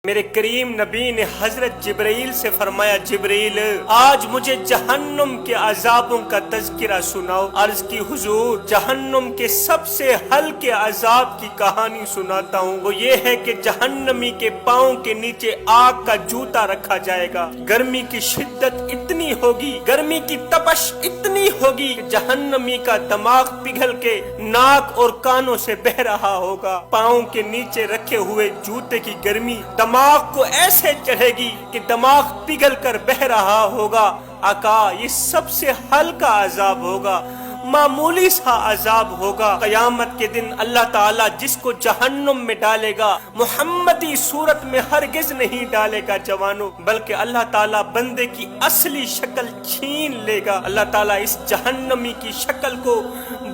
میرے کریم نبی نے حضرت جبرائیل سے فرمایا، جبرائیل آج مجھے جہنم کے عذابوں کا تذکرہ سناؤ۔ عرض کی حضور جہنم کے سب سے ہلکے عذاب کی کہانی سناتا ہوں، وہ یہ ہے کہ جہنمی کے پاؤں کے نیچے آگ کا جوتا رکھا جائے گا۔ گرمی کی شدت اتنی ہوگی، گرمی کی تپش اتنی ہوگی کہ جہنمی کا دماغ پگھل کے ناک اور کانوں سے بہہ رہا ہوگا۔ پاؤں کے نیچے رکھے ہوئے جوتے کی گرمی دماغ کو ایسے چڑھے گی کہ دماغ پگھل کر بہ رہا ہوگا۔ آقا یہ سب سے ہلکا عذاب ہوگا، معمولی سا عذاب ہوگا۔ قیامت کے دن اللہ تعالیٰ جس کو جہنم میں ڈالے گا محمدی صورت میں ہرگز نہیں ڈالے گا جوانوں، بلکہ اللہ تعالیٰ بندے کی اصلی شکل چھین لے گا۔ اللہ تعالیٰ اس جہنمی کی شکل کو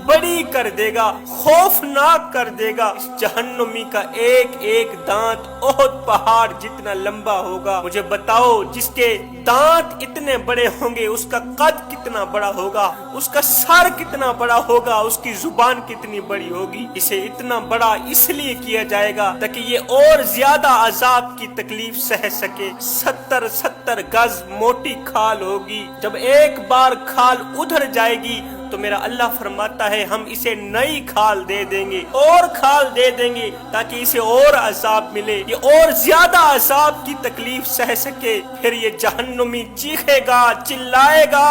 بڑی کر دے گا، خوفناک کر دے گا۔ اس جہنمی کا ایک ایک دانت احد پہاڑ جتنا لمبا ہوگا۔ مجھے بتاؤ جس کے دانت اتنے بڑے ہوں گے اس کا قد کتنا بڑا ہوگا، اس کا سر کتنا بڑا ہوگا، اس کی زبان کتنی بڑی ہوگی۔ اسے اتنا بڑا اس لیے کیا جائے گا تاکہ یہ اور زیادہ عذاب کی تکلیف سہ سکے۔ 70 گز موٹی کھال ہوگی، جب ایک بار کھال ادھر جائے گی تو میرا اللہ فرماتا ہے ہم اسے نئی کھال دے دیں گے، اور کھال دے دیں گے تاکہ اسے اور عذاب ملے، یہ اور زیادہ عذاب کی تکلیف سہ سکے۔ پھر یہ جہنمی چیخے گا، چلائے گا،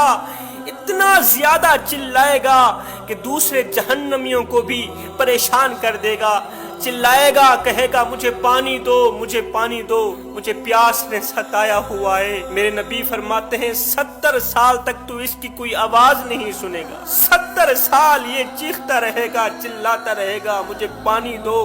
اتنا زیادہ چلائے گا کہ دوسرے جہنمیوں کو بھی پریشان کر دے گا۔ چلائے گا، کہے گا مجھے پانی دو، مجھے پانی دو، مجھے پیاس نے ستایا ہوا ہے۔ میرے نبی فرماتے ہیں 70 سال تک تو اس کی کوئی آواز نہیں سنے گا۔ 70 سال یہ چیختا رہے گا، چلاتا رہے گا، مجھے پانی دو،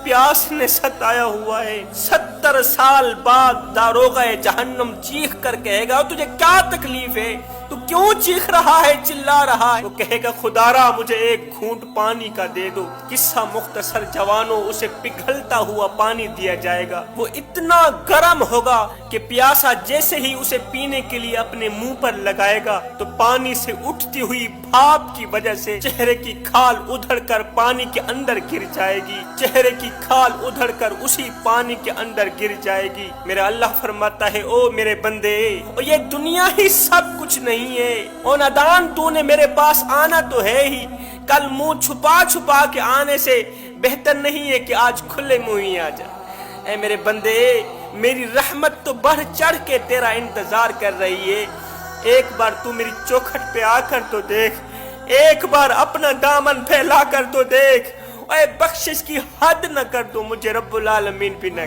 پیاس نے ستایا ہوا ہے۔ 70 سال بعد داروغہ جہنم چیخ کر کہے گا تجھے کیا تکلیف ہے، تو کیوں چیخ رہا ہے، چلا رہا ہے؟ وہ کہے گا خدارا مجھے ایک گھونٹ پانی کا دے دو۔ قصہ مختصر جوانوں، اسے پگھلتا ہوا پانی دیا جائے گا۔ وہ اتنا گرم ہوگا کہ پیاسا جیسے ہی اسے پینے کے لیے اپنے منہ پر لگائے گا تو پانی سے اٹھتی ہوئی بھاپ کی وجہ سے چہرے کی کھال ادھڑ کر پانی کے اندر گر جائے گی، چہرے کی کھال ادھڑ کر اسی پانی کے اندر گر جائے گی۔ میرا اللہ فرماتا ہے او میرے بندے، اور یہ دنیا ہی سب کچھ نہیں ہے، اور نادان تو نے میرے پاس آنا تو ہے ہی، کل منہ چھپا چھپا کے آنے سے بہتر نہیں ہے کہ آج کھلے منہ ہی آ جا۔ اے میرے بندے میری رحمت تو بڑھ چڑھ کے تیرا انتظار کر رہی ہے، ایک بار تو میری چوکھٹ پہ آ کر تو دیکھ، ایک بار اپنا دامن پھیلا کر تو دیکھ، اے بخشش کی حد نہ کر دو، مجھے رب العالمین بھی نہ